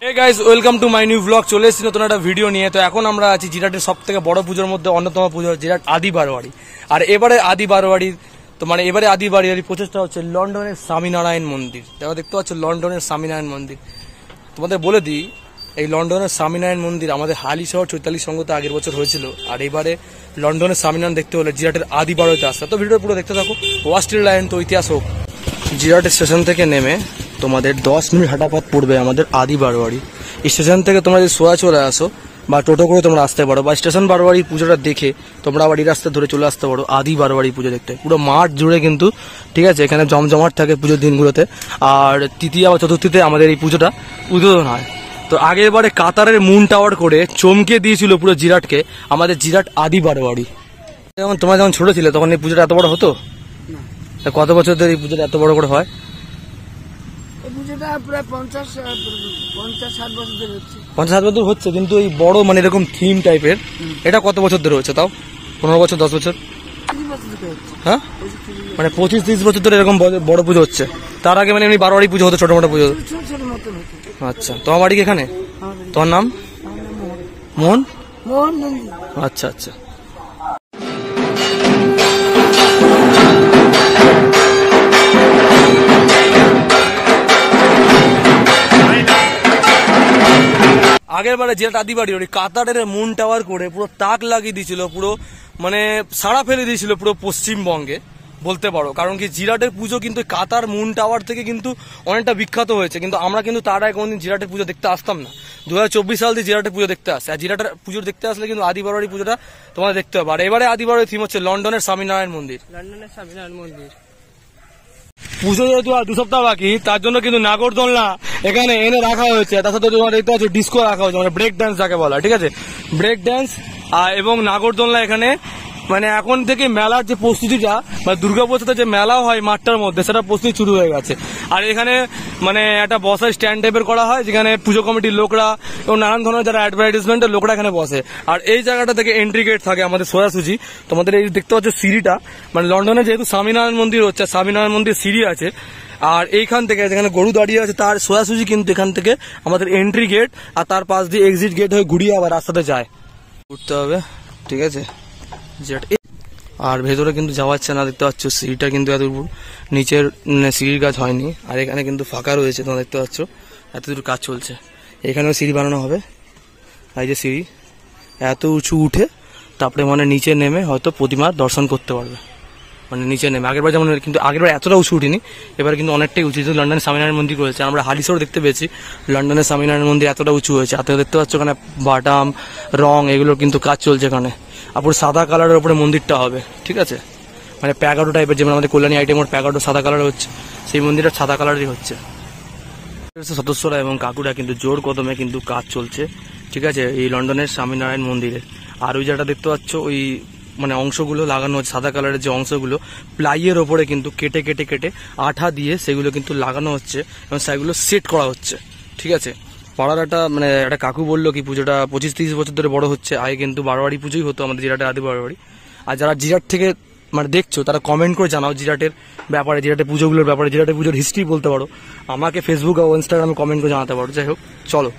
Hey guys, welcome to my new vlog. চলে এসেছি নতুন একটা ভিডিও নিয়ে। তো এখন আমরা আছি জিরাটের সবথেকে বড় পুজোর মধ্যে অন্যতম পুজো জিরাট আদি বারোয়ারি। আর এবারে আদি বারোয়ারি এবারে আদি বারোয়ারি প্রচেষ্টা হচ্ছে লন্ডনের স্বামীনারায়ণ মন্দির। দেখতে পাচ্ছ লন্ডনের স্বামীনারায়ণ মন্দির। তোমাদের বলে দিই, এই লন্ডনের স্বামীনারায়ণ মন্দির আমাদের হালিশহর চৈতালি সংঘতে আগের বছর হয়েছিল। আর এবারে লন্ডনের স্বামীনারায়ণ দেখতে হলে জিরাটের আদি বারোয়ারিতে আসতে। তো ভিডিও পুরো দেখতে থাকো, ওয়াস্টিল লাইন তো ইতিহাস হোক। জিরাটের স্টেশন থেকে নেমে তোমাদের 10 মিনিট হাঁটা পথ পড়বে আমাদের আদি বারোয়ারি। স্টেশন থেকে তোমরা যদি সোয়া চলে আসো বা টোটো করে তোমরা আসতে পারো, বা স্টেশন বারোয়ারি পুজোটা দেখে তোমরা আবার এই রাস্তা ধরে চলে আসতে পারো আদি বারোয়ারি পুজো দেখতে। পুরো মাঠ জুড়ে কিন্তু, ঠিক আছে, এখানে জমজমাট থাকে পুজোর দিনগুলোতে। আর তৃতীয়া বা চতুর্থীতে আমাদের এই পুজোটা উদ্বোধন হয়। তো আগের বারে কাতারের মুন টাওয়ার করে চমকে দিয়েছিল পুরো জিরাটকে আমাদের জিরাট আদি বারোয়ারি। যেমন তোমরা যখন ছোট ছিলে তখন এই পুজোটা এত বড় হতো? কত বছর ধরে এই পুজোটা এত বড় করে হয়? প্রায় 50-60 বছর ধরে হচ্ছে। 50-60 বছর হচ্ছে, কিন্তু এই বড় এরকম থিম টাইপের এটা কত বছর ধরে হচ্ছে? তাও 15 বছর, 10 বছর? হ্যাঁ, 25-30 বছর ধরে এরকম বড় পুজো হচ্ছে। তার আগে এমনি বারোয়ারি পুজো হতো, ছোট মোটো পুজো। আচ্ছা, তোমার বাড়ি এখানে? তোমার নাম? মোহন। আচ্ছা আচ্ছা। আগের বারে যেটা আদি বাড়ি কাতারের মুন টাওয়ার করে পুরো তাক লাগিয়ে দিয়েছিল, পুরো সাড়া ফেলে দিয়েছিল পুরো পশ্চিমবঙ্গে বলতে পারো। কারণ কি, জিরাটের পুজো কিন্তু কাতার মুন টাওয়ার থেকে কিন্তু অনেকটা বিখ্যাত হয়েছে। কিন্তু আমরা কিন্তু তার আগে কোনদিন জিরাটের পুজো দেখতে আসতাম না। 2024 সাল দিয়ে জিরাটের পুজো দেখতে আসছে। আর জিরাটের পুজো দেখতে আসলে কিন্তু আদি বারোয়ারি পুজোটা তোমাদের দেখতে হবে। আর এবারে আদি বারোয়ারি থিম হচ্ছে লন্ডনের স্বামীনারায়ণ মন্দির। পুজো যেহেতু আর 2 সপ্তাহ বাকি, তার জন্য কিন্তু নাগরদোলনা এখানে এনে রাখা হয়েছে। তার সাথে তোমার দেখতে পাচ্ছ ডিস্কো রাখা হয়েছে, ব্রেক ডান্স যাকে বলা, ঠিক আছে, ব্রেক ডান্স এবং নাগরদোলনা এখানে। এখন থেকে মেলার যে প্রস্তুতিটা, দুর্গাপুজোতে যে মেলা হয় মাঠটার মধ্যে, সেটা প্রস্তুতি শুরু হয়ে গেছে। আর এখানে একটা বসার স্ট্যান্ড টাইপের করা হয়, যেখানে পুজো কমিটির লোকরা এবং নানান ধরনের যারা অ্যাডভার্টাইজমেন্টের লোকরা এখানে বসে। আর এই জায়গাটা থেকে এন্ট্রি গেট থাকে আমাদের সোজাসুজি। তোমাদের এই দেখতে পাচ্ছ সিঁড়িটা, লন্ডনে যেহেতু স্বামীনারায়ণ মন্দির হচ্ছে, স্বামীনারায়ণ মন্দির সিঁড়ি আছে। আর এইখান থেকে যেখানে গরু দাঁড়িয়ে আছে তার সোজাসুজি কিন্তু এখান থেকে আমাদের এন্ট্রি গেট, আর তার পাশ দিয়ে এক্সিট গেট হয়ে ঘুরিয়ে আবার রাস্তাতে যায়, উঠতে হবে, ঠিক আছে। আর ভেতরে কিন্তু যাওয়াচ্ছে না, দেখতে পাচ্ছ সিঁড়িটা কিন্তু এত নিচের সিঁড়ির কাজ হয়নি। আর এখানে কিন্তু ফাঁকা রয়েছে, তোমরা দেখতে পাচ্ছ এতদূর কাজ চলছে। এখানেও সিঁড়ি বানানো হবে। এই যে সিঁড়ি এত উঁচু উঠে তারপরে নিচে নেমে হয়তো প্রতিমার দর্শন করতে পারবে, নিচে নেমে। আগেরবার যেমন, কিন্তু আগেরবার এতটা উঁচু উঠিনি, এবার কিন্তু অনেকটাই উঁচু। যেহেতু লন্ডনের স্বামীনারায়ণ মন্দির করেছে, আমরা হালিশহর দেখতে পেয়েছি, লন্ডনের স্বামীনারায়ণ মন্দির এতটা উঁচু হয়েছে। আর দেখতে পাচ্ছ ওখানে বাটাম রং এগুলোর কিন্তু কাজ চলছে এখানে। আর পুরো সাদা কালারের উপরে মন্দিরটা হবে, ঠিক আছে, প্যাগাডো টাইপের, যেমন আমাদের কল্যাণী আইটেমের প্যাগাডো সাদা কালার হচ্ছে, সেই মন্দিরটা সাদা কালারই হচ্ছে। সদস্যরা এবং কাকুরা কিন্তু জোর কদমে কিন্তু কাজ চলছে, ঠিক আছে, এই লন্ডনের স্বামীনারায়ণ মন্দিরে। আর ওই যেটা দেখতে পাচ্ছ ওই অংশগুলো লাগানো হচ্ছে, সাদা কালারের যে অংশগুলো প্লাইয়ের ওপরে কিন্তু কেটে কেটে কেটে আঠা দিয়ে সেগুলো কিন্তু লাগানো হচ্ছে এবং সেগুলো সেট করা হচ্ছে, ঠিক আছে। পাড়ার একটা কাকু বললো কি পুজোটা 25-30 বছর ধরে বড় হচ্ছে। আগে কিন্তু বারোয়ারি পুজোই হতো আমাদের জিরাটের আদি বারোয়ারি। আর যারা জিরাট থেকে দেখছো তারা কমেন্ট করে জানাও জিরাটের ব্যাপারে, জিরাটের পুজোগুলোর ব্যাপারে, জিরাটের পুজোর হিস্ট্রি বলতে পারো। আমাকে ফেসবুক ও ইনস্টাগ্রামে কমেন্ট করে জানাতে পারো। যাই হোক, চলো।